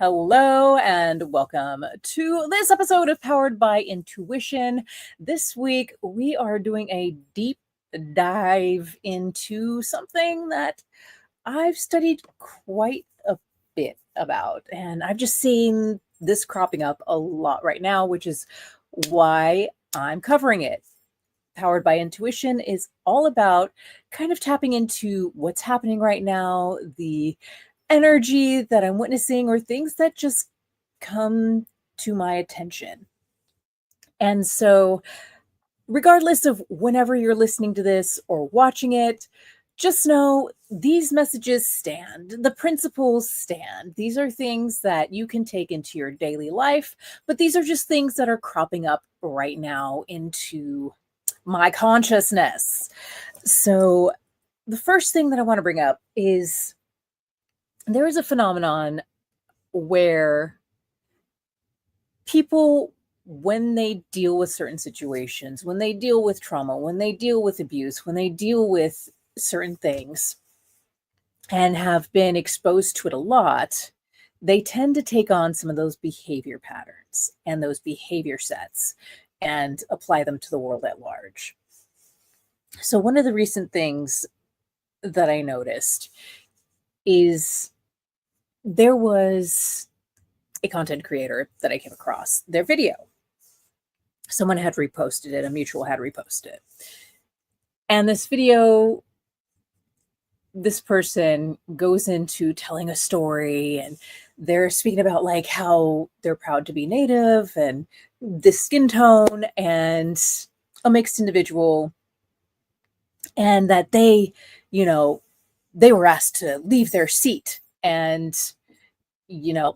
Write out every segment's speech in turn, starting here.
Hello and welcome to this episode of Powered by Intuition. This week we are doing a deep dive into something that I've studied quite a bit about, and I've just seen this cropping up a lot right now, which is why I'm covering it. Powered by Intuition is all about kind of tapping into what's happening right now, the energy that I'm witnessing, or things that just come to my attention. And so, regardless of whenever you're listening to this or watching it, just know these messages stand. The principles stand. These are things that you can take into your daily life, but these are just things that are cropping up right now into my consciousness. So, the first thing that I want to bring up is there is a phenomenon where people, when they deal with certain situations, when they deal with trauma, when they deal with abuse, when they deal with certain things and have been exposed to it a lot, they tend to take on some of those behavior patterns and those behavior sets and apply them to the world at large. So one of the recent things that I noticed is there was a content creator that I came across their video. Someone had reposted it, a mutual had reposted it. And this video, this person goes into telling a story, and they're speaking about like how they're proud to be Native and this skin tone and a mixed individual, and that they were asked to leave their seat and,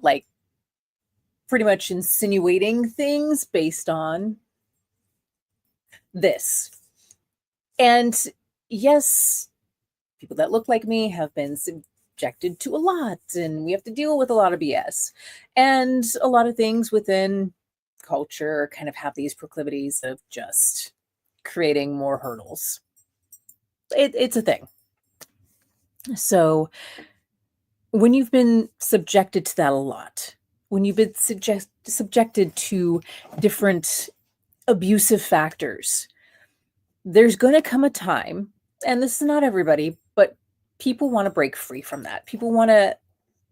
like pretty much insinuating things based on this. And yes, people that look like me have been subjected to a lot, and we have to deal with a lot of BS. And a lot of things within culture kind of have these proclivities of just creating more hurdles. It's a thing. So when you've been subjected to that a lot, when you've been subjected to different abusive factors, there's going to come a time, and this is not everybody, but people want to break free from that. People want to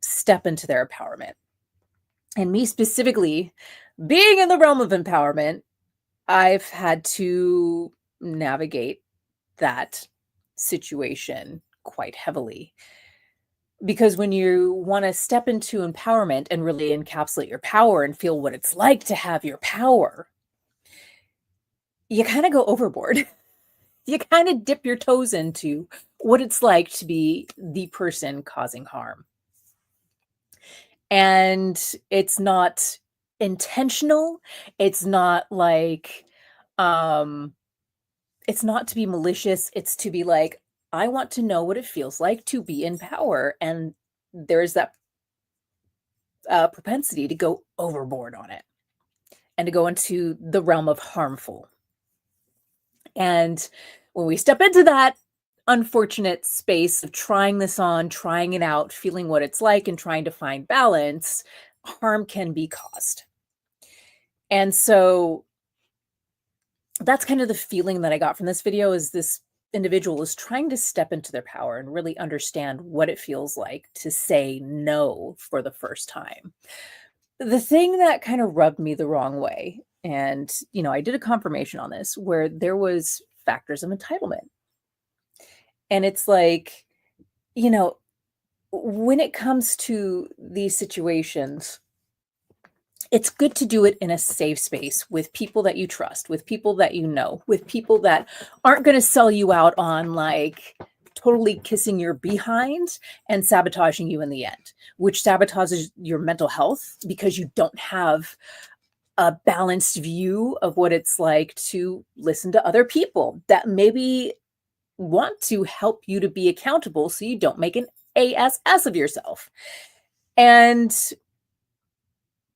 step into their empowerment. And me specifically, being in the realm of empowerment, I've had to navigate that situation quite heavily. Because when you want to step into empowerment and really encapsulate your power and feel what it's like to have your power, you kind of go overboard. You kind of dip your toes into what it's like to be the person causing harm. And it's not intentional. It's not like, it's not to be malicious. It's to be like, I want to know what it feels like to be in power. And there's that propensity to go overboard on it and to go into the realm of harmful. And when we step into that unfortunate space of trying this on, trying it out, feeling what it's like, and trying to find balance, harm can be caused. And so that's kind of the feeling that I got from this video, is this individual is trying to step into their power and really understand what it feels like to say no for the first time. The thing that kind of rubbed me the wrong way, and I did a confirmation on this, where there was factors of entitlement. And it's like, when it comes to these situations, it's good to do it in a safe space with people that you trust, with people that you know, with people that aren't going to sell you out on like totally kissing your behind and sabotaging you in the end, which sabotages your mental health because you don't have a balanced view of what it's like to listen to other people that maybe want to help you to be accountable so you don't make an ass of yourself. And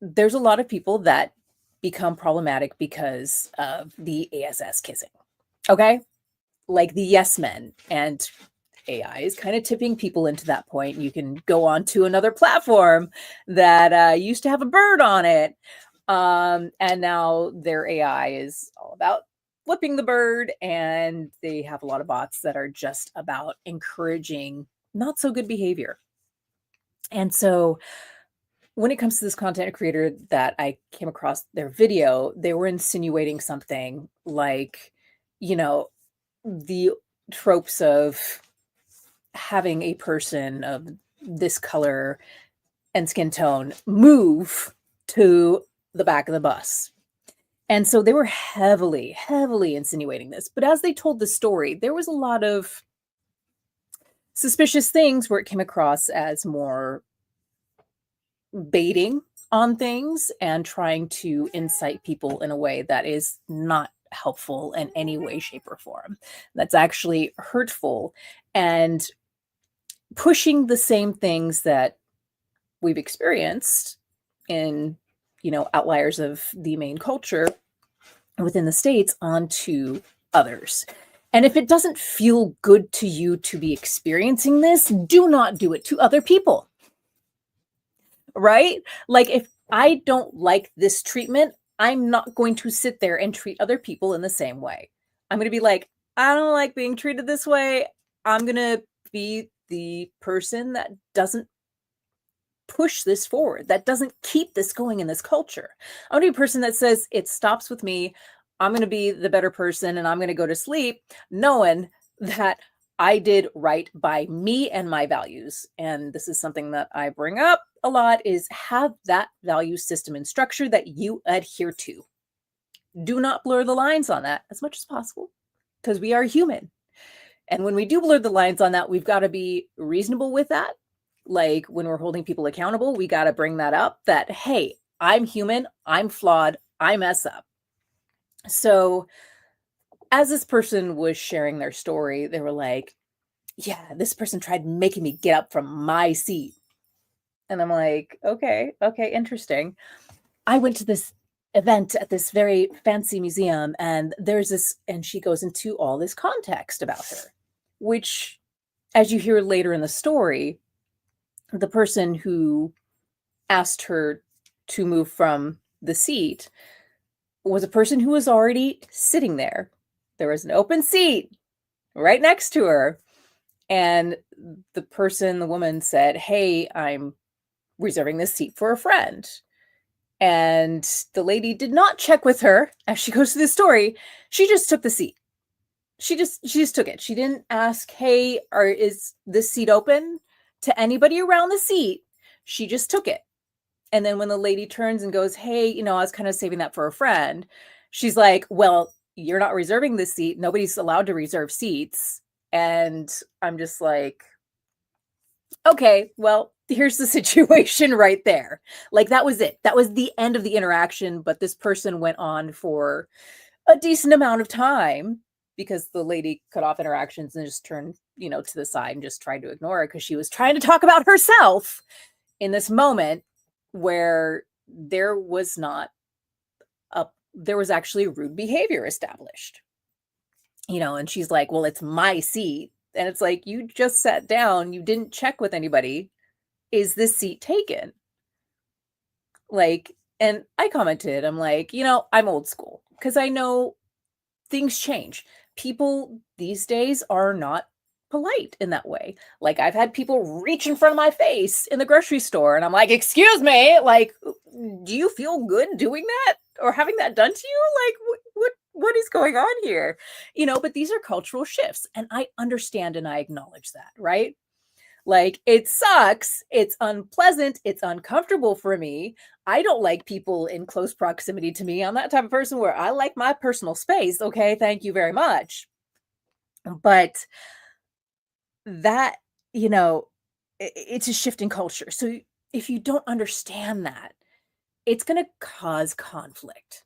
there's a lot of people that become problematic because of the ASS kissing. Okay? Like the yes men. And AI is kind of tipping people into that point. You can go on to another platform that used to have a bird on it. And now their AI is all about flipping the bird, and they have a lot of bots that are just about encouraging not so good behavior. And so when it comes to this content creator that I came across their video, they were insinuating something like, you know, the tropes of having a person of this color and skin tone move to the back of the bus. And so they were heavily, heavily insinuating this. But as they told the story, there was a lot of suspicious things where it came across as more baiting on things and trying to incite people in a way that is not helpful in any way, shape, or form. That's actually hurtful and pushing the same things that we've experienced in, outliers of the main culture within the States onto others. And if it doesn't feel good to you to be experiencing this, do not do it to other people. Right? Like, if I don't like this treatment, I'm not going to sit there and treat other people in the same way. I'm going to be like, I don't like being treated this way. I'm going to be the person that doesn't push this forward, that doesn't keep this going in this culture. I'm going to be a person that says it stops with me. I'm going to be the better person, and I'm going to go to sleep knowing that I did right by me and my values. And this is something that I bring up a lot, is have that value system and structure that you adhere to. Do not blur the lines on that as much as possible, because we are human. And when we do blur the lines on that, we've got to be reasonable with that. Like, when we're holding people accountable, we got to bring that up, that, hey, I'm human, I'm flawed, I mess up. So as this person was sharing their story, they were like, yeah, this person tried making me get up from my seat. And I'm like, okay, interesting. I went to this event at this very fancy museum, and there's this, and she goes into all this context about her, which, as you hear later in the story, the person who asked her to move from the seat was a person who was already sitting there. There was an open seat right next to her. And the woman said, hey, I'm reserving this seat for a friend. And the lady did not check with her as she goes through the story. She just took the seat. She just took it. She didn't ask, hey, is this seat open to anybody around the seat? She just took it. And then when the lady turns and goes, hey, I was kind of saving that for a friend, she's like, well, you're not reserving this seat. Nobody's allowed to reserve seats. And I'm just like, okay, well, here's the situation right there. Like, that was it. That was the end of the interaction. But this person went on for a decent amount of time because the lady cut off interactions and just turned, to the side and just tried to ignore her because she was trying to talk about herself in this moment where there was actually rude behavior established. And she's like, well, it's my seat. And it's like, you just sat down, you didn't check with anybody. Is this seat taken? Like, and I commented, I'm like, I'm old school because I know things change. People these days are not polite in that way. Like, I've had people reach in front of my face in the grocery store, and I'm like, excuse me, like, do you feel good doing that or having that done to you? Like, what is going on here? But these are cultural shifts, and I understand and I acknowledge that, right? Like, it sucks. It's unpleasant. It's uncomfortable for me. I don't like people in close proximity to me. I'm that type of person where I like my personal space. Okay, thank you very much. But that, it's a shift in culture. So if you don't understand that, it's going to cause conflict.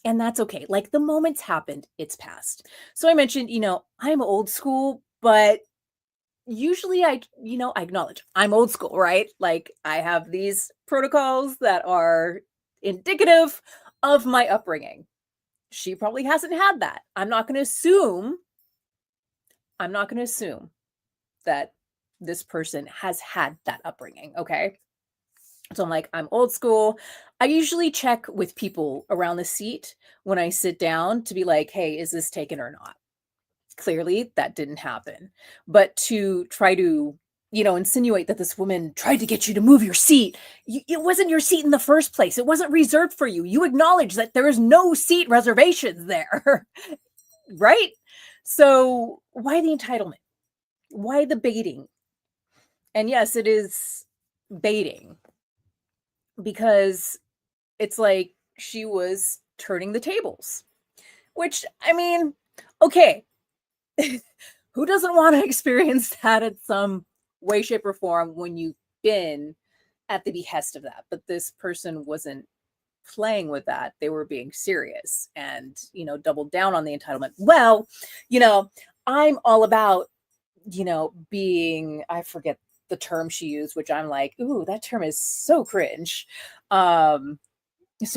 And that's okay. Like, the moment's happened, it's past. So I mentioned, I'm old school, but usually I acknowledge I'm old school, right? Like, I have these protocols that are indicative of my upbringing. She probably hasn't had that. I'm not going to assume that this person has had that upbringing. Okay. So I'm like, I'm old school. I usually check with people around the seat when I sit down to be like, hey, is this taken or not? Clearly, that didn't happen. But to try to, insinuate that this woman tried to get you to move your seat, it wasn't your seat in the first place. It wasn't reserved for you. You acknowledge that there is no seat reservations there, right? So why the entitlement? Why the baiting? And yes, it is baiting because it's like she was turning the tables, which, I mean, okay, who doesn't want to experience that in some way, shape, or form when you've been at the behest of that? But this person wasn't playing with that. They were being serious and, doubled down on the entitlement. Well, I'm all about, being, I forget the term she used, which I'm like, ooh, that term is so cringe. So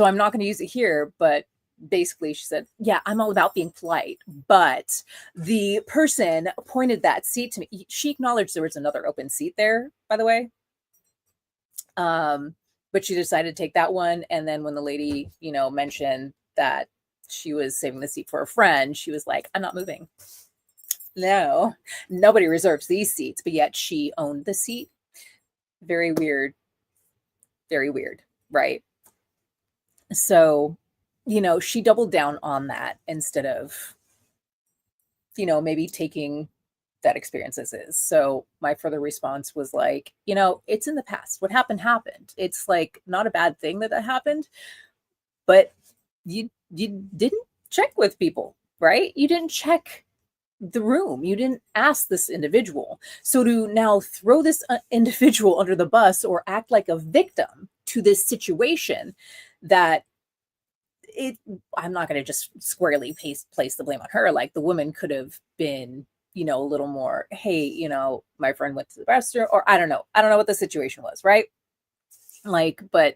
I'm not going to use it here, but basically she said, yeah, I'm all about being polite, but the person pointed that seat to me. She acknowledged there was another open seat there, by the way. But she decided to take that one. And then when the lady, mentioned that she was saving the seat for a friend, she was like, I'm not moving. No, nobody reserves these seats, but yet she owned the seat. Very weird. Very weird, right? So, she doubled down on that instead of, maybe taking that experience as is. So my further response was like, it's in the past. What happened happened. It's like not a bad thing that happened, but you didn't check with people, right? You didn't check the room. You didn't ask this individual. So to now throw this individual under the bus or act like a victim to this situation that I'm not going to just squarely place the blame on her. Like the woman could have been, a little more, hey, my friend went to the restroom, or I don't know what the situation was, right? Like, but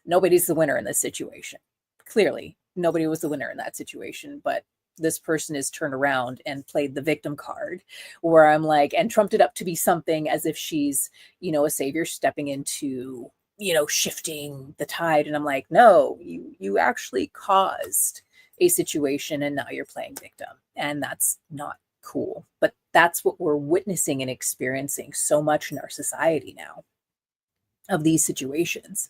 nobody's the winner in this situation. Clearly, nobody was the winner in that situation, but this person is turned around and played the victim card, where I'm like, and trumped it up to be something as if she's, a savior stepping into, shifting the tide. And I'm like, no, you actually caused a situation and now you're playing victim. And that's not cool. But that's what we're witnessing and experiencing so much in our society now of these situations.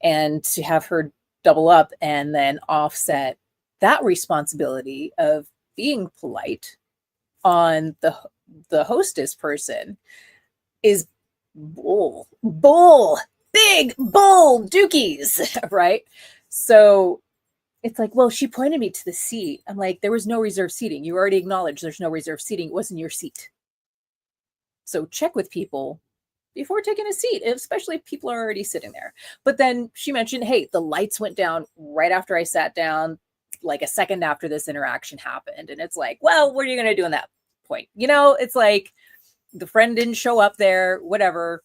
And to have her double up and then offset that responsibility of being polite on the hostess person is bull, big bull dookies, right? So it's like, well, she pointed me to the seat. I'm like, there was no reserved seating. You already acknowledged there's no reserved seating. It wasn't your seat. So check with people before taking a seat, especially if people are already sitting there. But then she mentioned, hey, the lights went down right after I sat down, like a second after this interaction happened. And it's like, well, what are you going to do in that point? It's like the friend didn't show up there, whatever,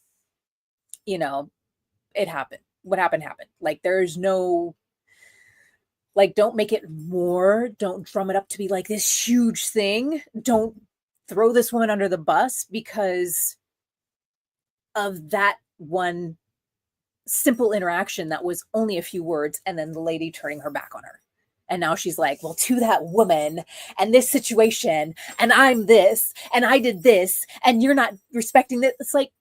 it happened. What happened happened. Like there's no, like, don't make it more, don't drum it up to be like this huge thing. Don't throw this woman under the bus because of that one simple interaction that was only a few words, and then the lady turning her back on her. And now she's like, well, to that woman and this situation, and I'm this, and I did this, and you're not respecting that. It's like,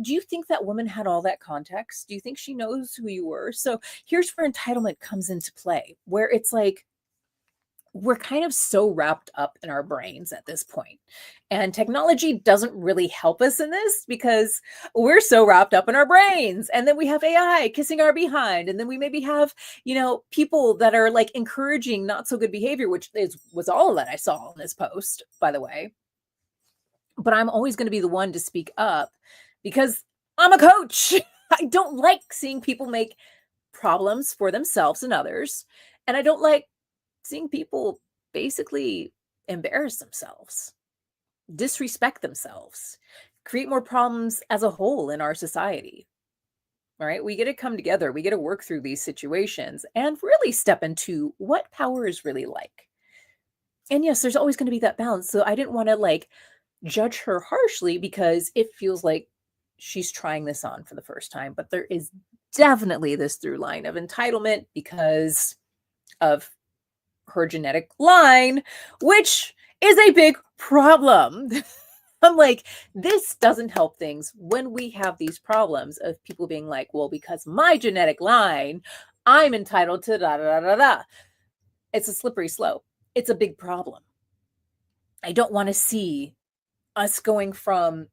do you think that woman had all that context? Do you think she knows who you were? So here's where entitlement comes into play, where it's like, we're kind of so wrapped up in our brains at this point. And technology doesn't really help us in this because we're so wrapped up in our brains. And then we have AI kissing our behind. And then we maybe have, people that are like encouraging not so good behavior, which was all that I saw in this post, by the way. But I'm always going to be the one to speak up because I'm a coach. I don't like seeing people make problems for themselves and others. And I don't like seeing people basically embarrass themselves, disrespect themselves, create more problems as a whole in our society. All right. We get to come together. We get to work through these situations and really step into what power is really like. And yes, there's always going to be that balance. So I didn't want to judge her harshly because it feels like she's trying this on for the first time. But there is definitely this through line of entitlement because of her genetic line, which is a big problem. I'm like, this doesn't help things when we have these problems of people being like, well, because my genetic line, I'm entitled to da da da da da. It's a slippery slope. It's a big problem. I don't want to see us going from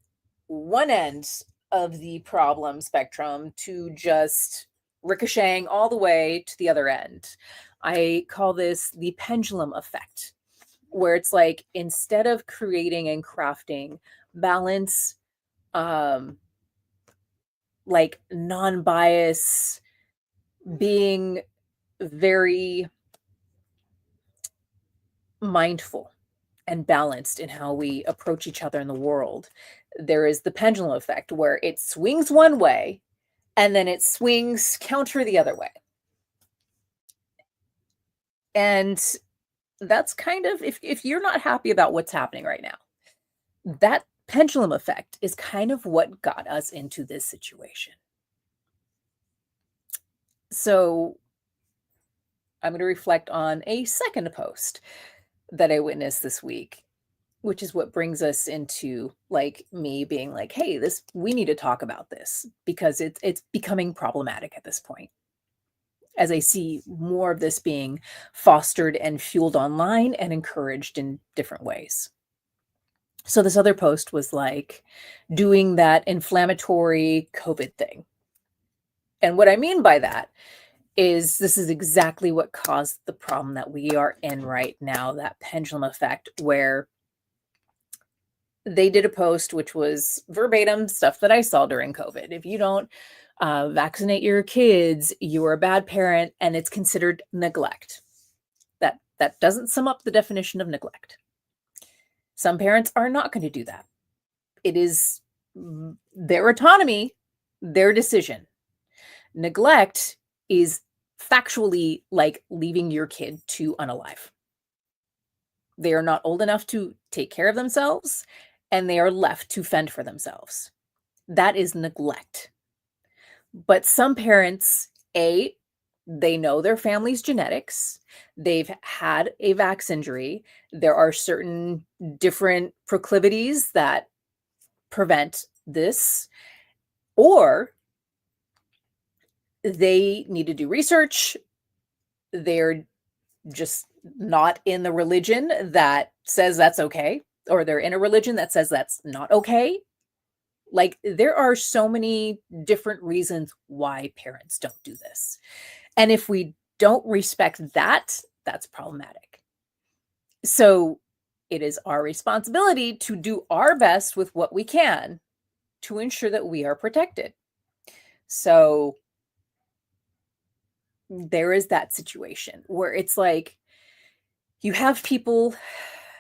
one end of the problem spectrum to just ricocheting all the way to the other end. I call this the pendulum effect, where it's like instead of creating and crafting balance, like non-bias, being very mindful and balanced in how we approach each other in the world, there is the pendulum effect where it swings one way and then it swings counter the other way. And that's kind of, if you're not happy about what's happening right now, that pendulum effect is kind of what got us into this situation. So I'm going to reflect on a second post that I witnessed this week, which is what brings us into like me being like, hey, we need to talk about this because it's becoming problematic at this point, as I see more of this being fostered and fueled online and encouraged in different ways. So this other post was like doing that inflammatory COVID thing. And what I mean by that is this is exactly what caused the problem that we are in right now, that pendulum effect, where they did a post which was verbatim stuff that I saw during COVID. If you don't vaccinate your kids, you're a bad parent, and it's considered neglect. That doesn't sum up the definition of neglect. Some parents are not going to do that. It is their autonomy, their decision. Neglect is factually like leaving your kid to unalive. They are not old enough to take care of themselves, and they are left to fend for themselves. That is neglect. But some parents, they know their family's genetics. They've had a vax injury. There are certain different proclivities that prevent this, or they need to do research. They're just not in the religion that says that's okay, or they're in a religion that says that's not okay. Like, there are so many different reasons why parents don't do this. And if we don't respect that, that's problematic. So it is our responsibility to do our best with what we can to ensure that we are protected. So there is that situation where it's like you have people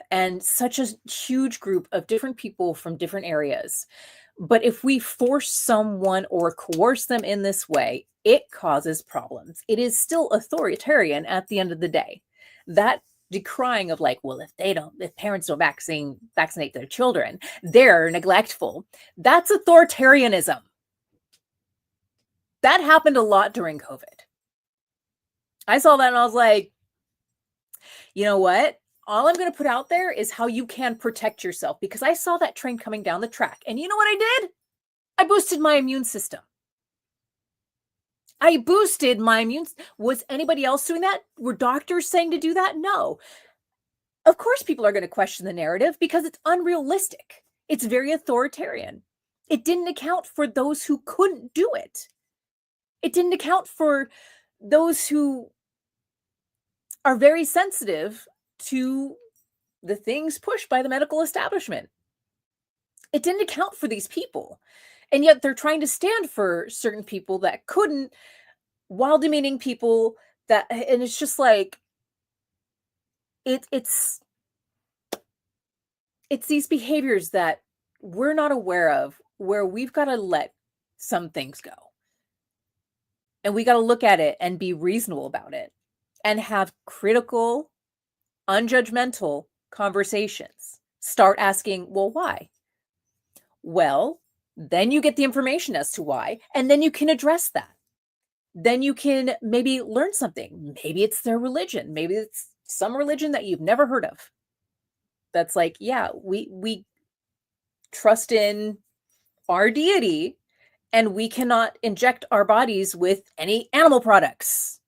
and such a huge group of different people from different areas. But if we force someone or coerce them in this way, it causes problems. It is still authoritarian at the end of the day. That decrying of like, well, if parents don't vaccinate their children, they're neglectful. That's authoritarianism. That happened a lot during COVID. I saw that and I was like, you know what? All I'm going to put out there is how you can protect yourself, because I saw that train coming down the track. And you know what I did? I boosted my immune system. Was anybody else doing that? Were doctors saying to do that? No. Of course, people are going to question the narrative because it's unrealistic. It's very authoritarian. It didn't account for those who couldn't do it. It didn't account for those who are very sensitive to the things pushed by the medical establishment. It didn't account for these people. And yet they're trying to stand for certain people that couldn't, while demeaning people that, and it's just like, it's these behaviors that we're not aware of, where we've got to let some things go. And we got to look at it and be reasonable about it and have critical, unjudgmental conversations. Start asking, well, why? Well, then you get the information as to why, and then you can address that. Then you can maybe learn something. Maybe it's their religion. Maybe it's some religion that you've never heard of. That's like, yeah, we trust in our deity and we cannot inject our bodies with any animal products.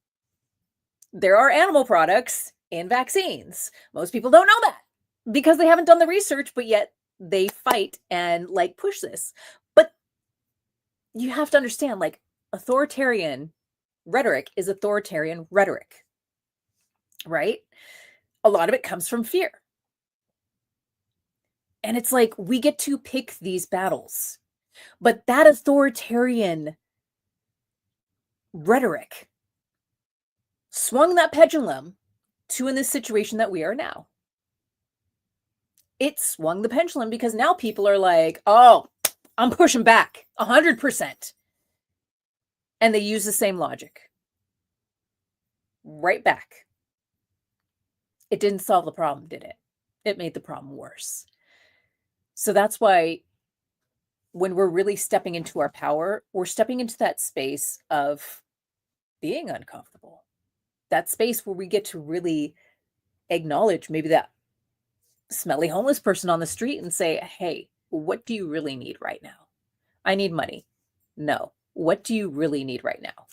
There are animal products in vaccines. Most people don't know that because they haven't done the research, but yet they fight and like push this. But you have to understand, like, authoritarian rhetoric is authoritarian rhetoric, right? A lot of it comes from fear. And it's like we get to pick these battles. But that authoritarian rhetoric swung that pendulum to in this situation that we are now. It swung the pendulum because now people are like, oh, I'm pushing back 100%. And they use the same logic. Right back. It didn't solve the problem, did it? It made the problem worse. So that's why when we're really stepping into our power, we're stepping into that space of being uncomfortable. That space where we get to really acknowledge maybe that smelly homeless person on the street and say, hey, what do you really need right now? I need money. No. What do you really need right now?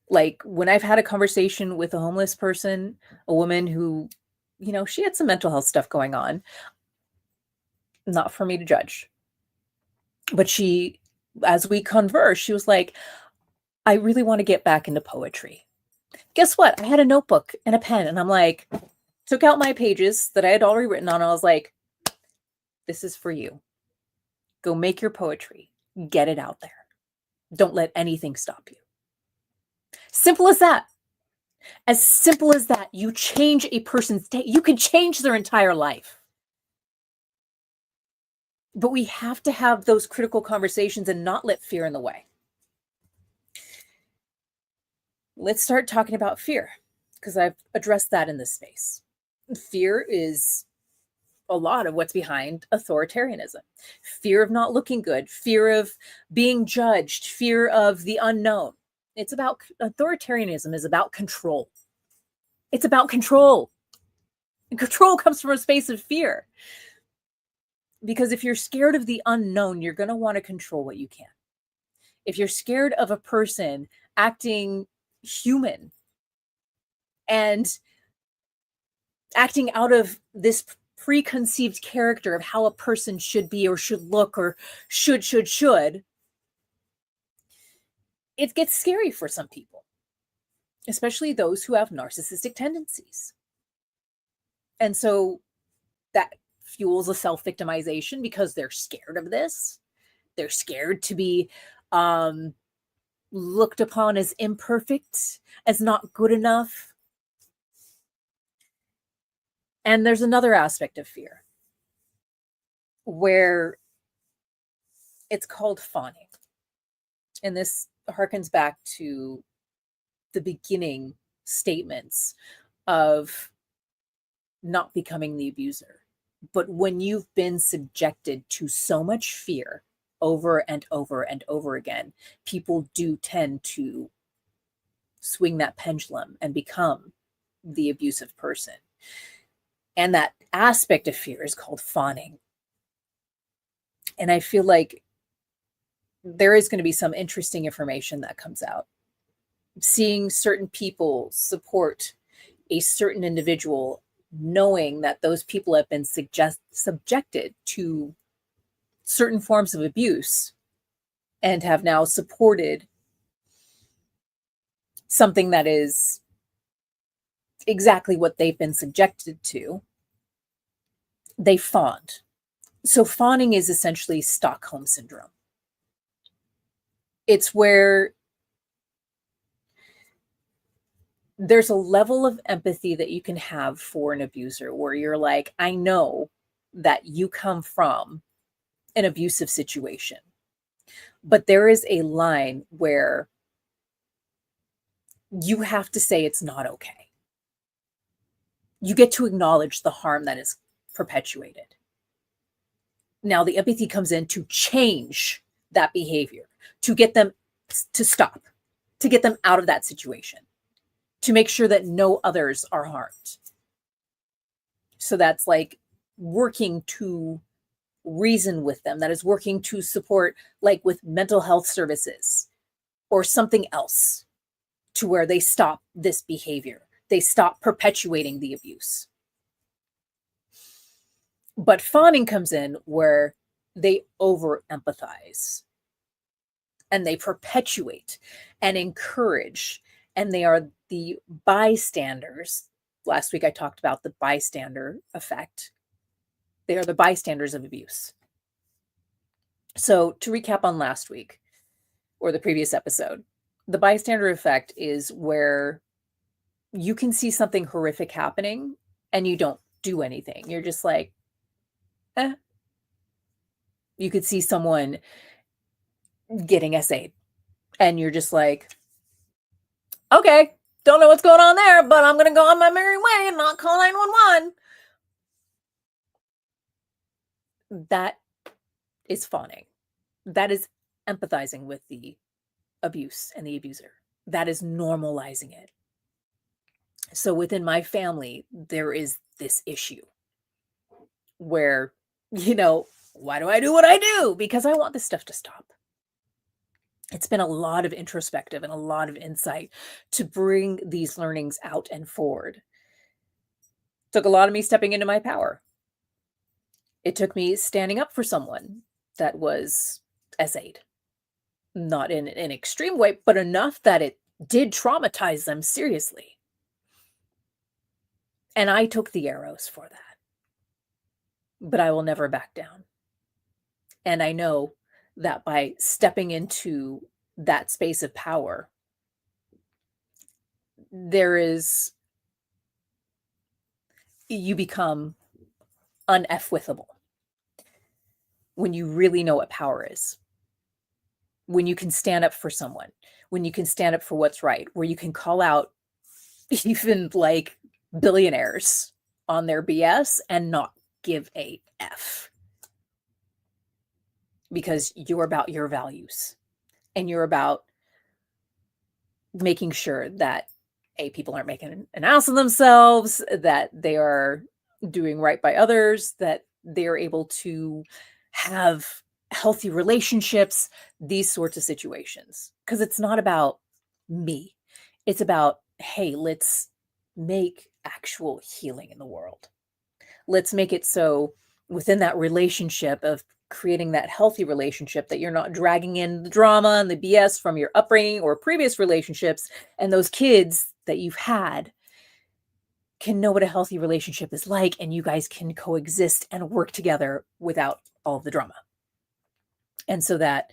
Like when I've had a conversation with a homeless person, a woman who, you know, she had some mental health stuff going on, not for me to judge. But she, as we conversed, she was like, I really want to get back into poetry. Guess what? I had a notebook and a pen, and I'm like, took out my pages that I had already written on. I was like, this is for you. Go make your poetry. Get it out there. Don't let anything stop you. Simple as that. As simple as that. You change a person's day. You can change their entire life. But we have to have those critical conversations and not let fear in the way. Let's start talking about fear, because I've addressed that in this space. Fear is a lot of what's behind authoritarianism. Fear of not looking good, fear of being judged, fear of the unknown. It's about authoritarianism is about control. It's about control. And control comes from a space of fear. Because if you're scared of the unknown, you're going to want to control what you can. If you're scared of a person acting human and acting out of this preconceived character of how a person should be or should look or should, it gets scary for some people, especially those who have narcissistic tendencies. And so that fuels a self-victimization because they're scared of this. They're scared to be looked upon as imperfect, as not good enough. And there's another aspect of fear where it's called fawning. And this harkens back to the beginning statements of not becoming the abuser. But when you've been subjected to so much fear over and over and over again, people do tend to swing that pendulum and become the abusive person. And that aspect of fear is called fawning. And I feel like there is going to be some interesting information that comes out. Seeing certain people support a certain individual, knowing that those people have been subjected to certain forms of abuse and have now supported something that is exactly what they've been subjected to, they fawned. So fawning is essentially Stockholm syndrome. It's where there's a level of empathy that you can have for an abuser where you're like, I know that you come from an abusive situation, but there is a line where you have to say it's not okay. You get to acknowledge the harm that is perpetuated. Now, the empathy comes in to change that behavior, to get them to stop, to get them out of that situation, to make sure that no others are harmed. So that's like working to reason with them, that is working to support, like with mental health services or something else, to where they stop this behavior, they stop perpetuating the abuse. But fawning comes in where they over empathize and they perpetuate and encourage, and they are the bystanders. Last week I talked about the bystander effect. They are the bystanders of abuse. So to recap on last week or the previous episode, the bystander effect is where you can see something horrific happening and you don't do anything. You're just like, eh. You could see someone getting essayed and you're just like, okay, don't know what's going on there, but I'm going to go on my merry way and not call 911. That is fawning. That is empathizing with the abuse and the abuser. That is normalizing it. So within my family, there is this issue where, why do I do what I do? Because I want this stuff to stop. It's been a lot of introspective and a lot of insight to bring these learnings out and forward. Took a lot of me stepping into my power. It took me standing up for someone that was essayed. Not in an extreme way, but enough that it did traumatize them seriously. And I took the arrows for that. But I will never back down. And I know that by stepping into that space of power, you become un-F-withable when you really know what power is. When you can stand up for someone, when you can stand up for what's right, where you can call out even like billionaires on their BS and not give a F. Because you're about your values and you're about making sure that people aren't making an ass of themselves, that they are doing right by others, that they're able to have healthy relationships, these sorts of situations. Because it's not about me. It's about, hey, let's make actual healing in the world. Let's make it so within that relationship of creating that healthy relationship that you're not dragging in the drama and the BS from your upbringing or previous relationships, and those kids that you've had can know what a healthy relationship is like, and you guys can coexist and work together without all of the drama. And so that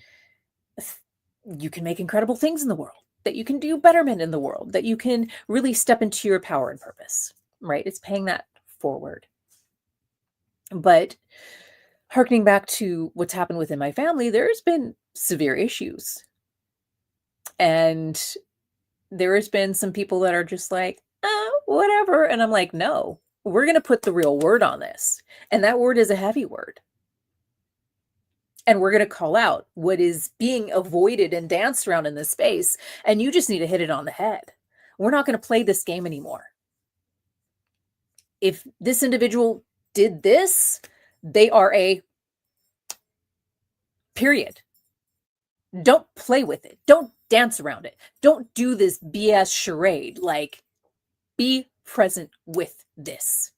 you can make incredible things in the world, that you can do betterment in the world, that you can really step into your power and purpose, right? It's paying that forward. But harkening back to what's happened within my family, there's been severe issues. And there has been some people that are just like, whatever. And I'm like, no, we're going to put the real word on this. And that word is a heavy word. And we're going to call out what is being avoided and danced around in this space. And you just need to hit it on the head. We're not going to play this game anymore. If this individual did this, they are a period. Don't play with it. Don't dance around it. Don't do this BS charade. Like, be present with this.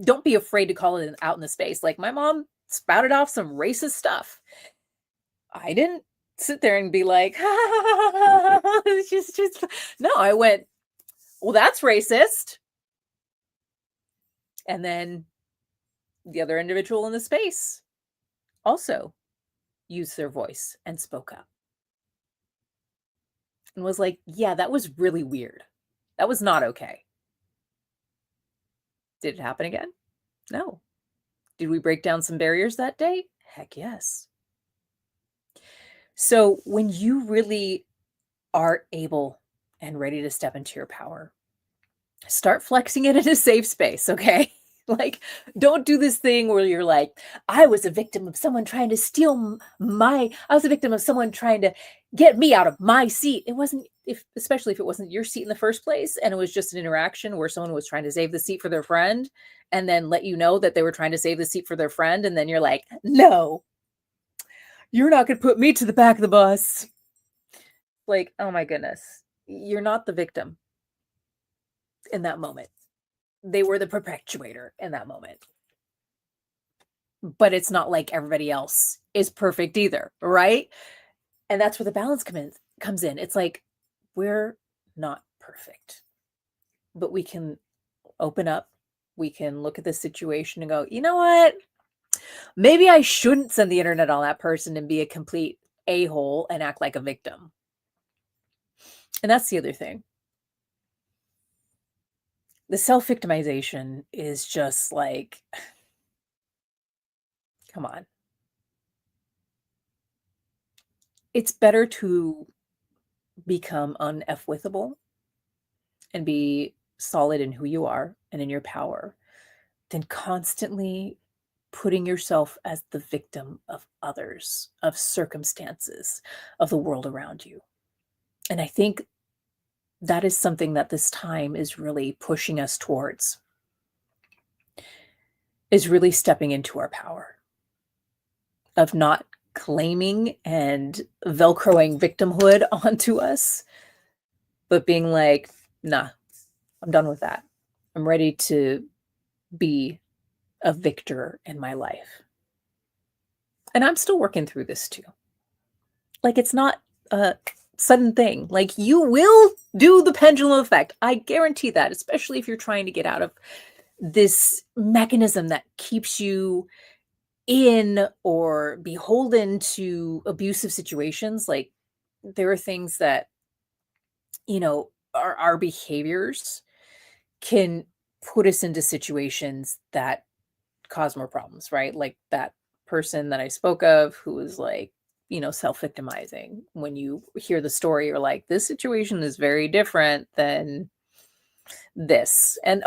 Don't be afraid to call it out in the space. Like, my mom spouted off some racist stuff. I didn't sit there and be like, just no, I went, well, that's racist. And then the other individual in the space also used their voice and spoke up and was like, yeah, that was really weird. That was not okay. Did it happen again? No. Did we break down some barriers that day? Heck yes. So when you really are able and ready to step into your power, Start flexing it in a safe space, okay? Like, don't do this thing where you're like, I was a victim of someone trying to steal I was a victim of someone trying to get me out of my seat. It wasn't, especially if it wasn't your seat in the first place, and it was just an interaction where someone was trying to save the seat for their friend and then let you know that they were trying to save the seat for their friend. And then you're like, no, you're not going to put me to the back of the bus. Like, oh my goodness, you're not the victim in that moment. They were the perpetuator in that moment. But it's not like everybody else is perfect either, right? And that's where the balance comes in. It's like, we're not perfect, but we can open up. We can look at the situation and go, you know what? Maybe I shouldn't send the internet on that person and be a complete a-hole and act like a victim. And that's the other thing. The self-victimization is just like, come on. It's better to become un-F-withable and be solid in who you are and in your power than constantly putting yourself as the victim of others, of circumstances, of the world around you. And I think that is something that this time is really pushing us towards, is really stepping into our power of not claiming and Velcroing victimhood onto us, but being like, nah, I'm done with that. I'm ready to be a victor in my life. And I'm still working through this too. Like, it's not a sudden thing. Like, you will do the pendulum effect. I guarantee that, especially if you're trying to get out of this mechanism that keeps you in or beholden to abusive situations. Like, there are things that, our behaviors can put us into situations that cause more problems, right? Like that person that I spoke of who was like, self-victimizing. When you hear the story, you're like, this situation is very different than this. And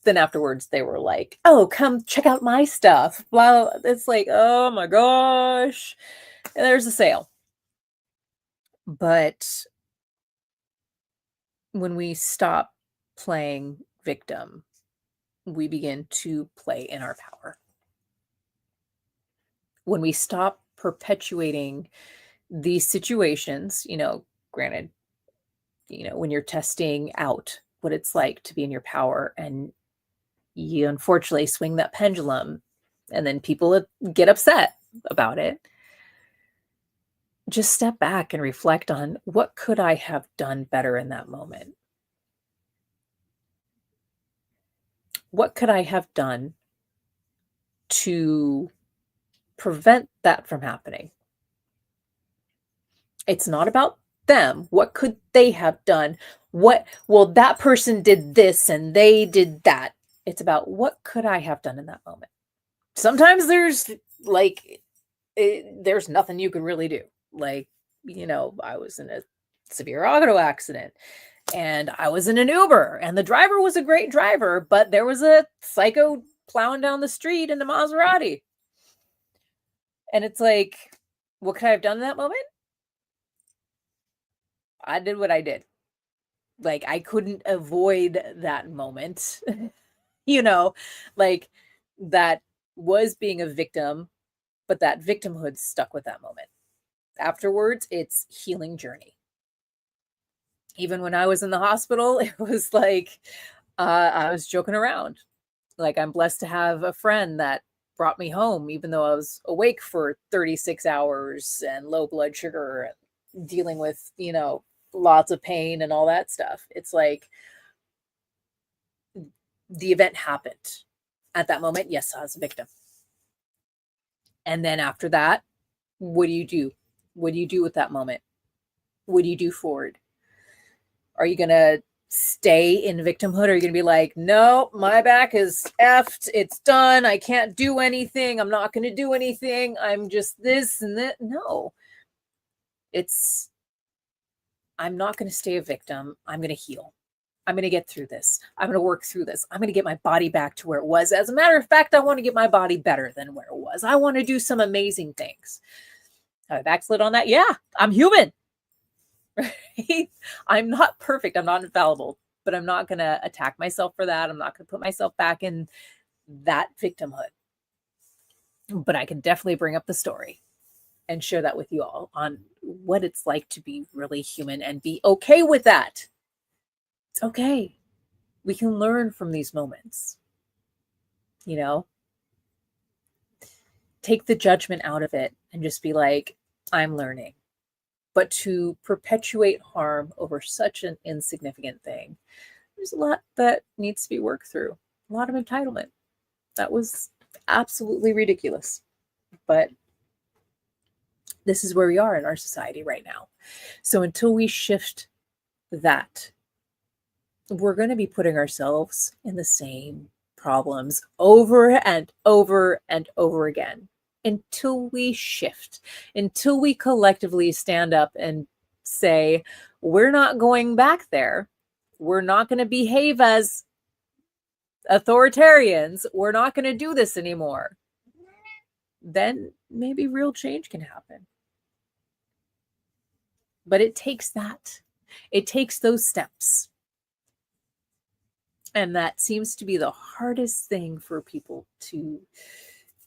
then afterwards they were like, oh, come check out my stuff. Blah. It's like, oh my gosh. And there's a sale. But when we stop playing victim, we begin to play in our power. When we stop perpetuating these situations, granted, when you're testing out what it's like to be in your power and you unfortunately swing that pendulum and then people get upset about it, just step back and reflect on, what could I have done better in that moment? What could I have done to prevent that from happening? It's not about them. What could they have done? That person did this and they did that. It's about, what could I have done in that moment? Sometimes there's there's nothing you can really do. Like, I was in a severe auto accident and I was in an Uber and the driver was a great driver, but there was a psycho plowing down the street in a Maserati. And it's like, what could I have done in that moment? I did what I did. Like, I couldn't avoid that moment, like that was being a victim, but that victimhood stuck with that moment. Afterwards, it's healing journey. Even when I was in the hospital, it was like, I was joking around. Like, I'm blessed to have a friend that brought me home, even though I was awake for 36 hours and low blood sugar, dealing with, lots of pain and all that stuff. It's like, the event happened at that moment. Yes, I was a victim. And then after that, what do you do? What do you do with that moment? What do you do forward? Are you going to stay in victimhood? Or are you going to be like, no, my back is effed. It's done. I can't do anything. I'm not going to do anything. I'm just this and that. No, I'm not going to stay a victim. I'm going to heal. I'm going to get through this. I'm going to work through this. I'm going to get my body back to where it was. As a matter of fact, I want to get my body better than where it was. I want to do some amazing things. Have I backslid on that? Yeah, I'm human. Right? I'm not perfect. I'm not infallible, but I'm not going to attack myself for that. I'm not going to put myself back in that victimhood. But I can definitely bring up the story and share that with you all on what it's like to be really human and be okay with that. It's okay. We can learn from these moments. You know, take the judgment out of it and just be like, I'm learning. But to perpetuate harm over such an insignificant thing, there's a lot that needs to be worked through. A lot of entitlement. That was absolutely ridiculous. But this is where we are in our society right now. So until we shift that, we're going to be putting ourselves in the same problems over and over and over again until we shift, until we collectively stand up and say, we're not going back there. We're not going to behave as authoritarians. We're not going to do this anymore. Then maybe real change can happen. But it takes that. It takes those steps. And that seems to be the hardest thing for people to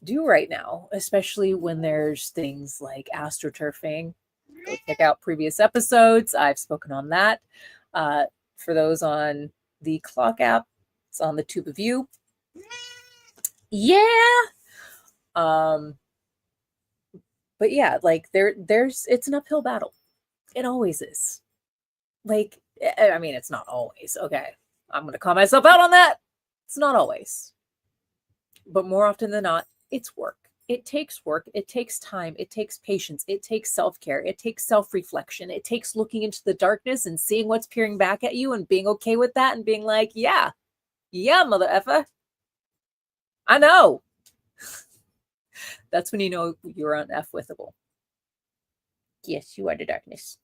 do right now, especially when there's things like astroturfing. Go check out previous episodes. I've spoken on that. For those on the Clock app, it's on the Tube of You. Yeah. But yeah, like there's it's an uphill battle. It always is. Like, I mean, it's not always. Okay. I'm going to call myself out on that. It's not always. But more often than not, it's work. It takes work. It takes time. It takes patience. It takes self-care. It takes self-reflection. It takes looking into the darkness and seeing what's peering back at you and being okay with that and being like, yeah, mother effer. I know. That's when you know you're un-F-withable. Yes, you are the darkness.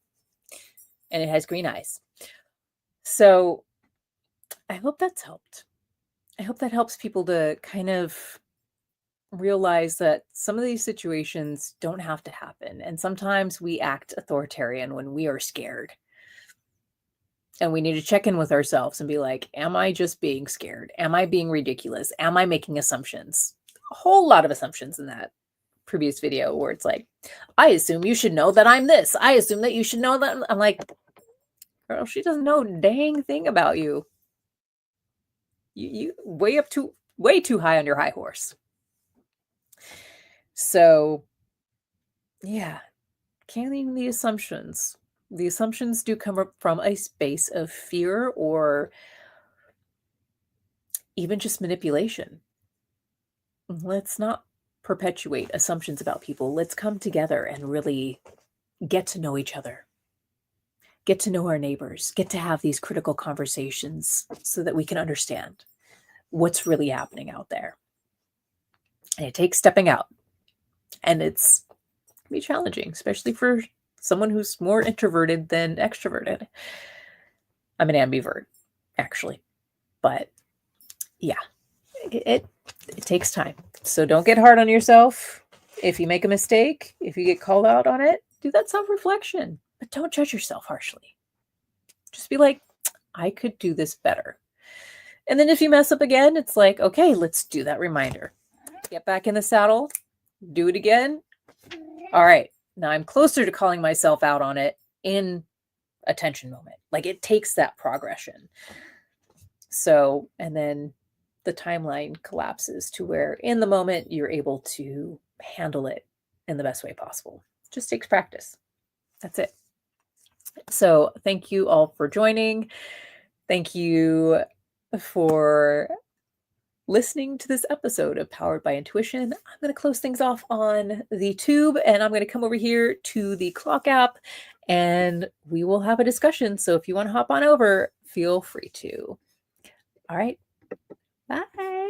And it has green eyes. So I hope that's helped. I hope that helps people to kind of realize that some of these situations don't have to happen. And sometimes we act authoritarian when we are scared. And we need to check in with ourselves and be like, am I just being scared? Am I being ridiculous? Am I making assumptions? A whole lot of assumptions in that previous video where it's like, I assume you should know that I'm this. I assume that you should know that I'm like, girl, she doesn't know a dang thing about you. You way too high on your high horse. So yeah, canceling the assumptions. The assumptions do come up from a space of fear or even just manipulation. Let's not perpetuate assumptions about people. Let's come together and really get to know each other. Get to know our neighbors. Get to have these critical conversations so that we can understand what's really happening out there. And it takes stepping out. And it's be challenging, especially for someone who's more introverted than extroverted. I'm an ambivert, actually. But yeah, it takes time. So don't get hard on yourself. If you make a mistake, if you get called out on it, do that self-reflection. But don't judge yourself harshly. Just be like, I could do this better. And then if you mess up again, it's like, okay, let's do that reminder. Get back in the saddle. Do it again. All right. Now I'm closer to calling myself out on it in a tension moment. Like it takes that progression. So, and then the timeline collapses to where in the moment you're able to handle it in the best way possible. It just takes practice. That's it. So thank you all for joining. Thank you for listening to this episode of Powered by Intuition. I'm going to close things off on the tube and I'm going to come over here to the Clock app and we will have a discussion. So if you want to hop on over, feel free to. All right. Bye.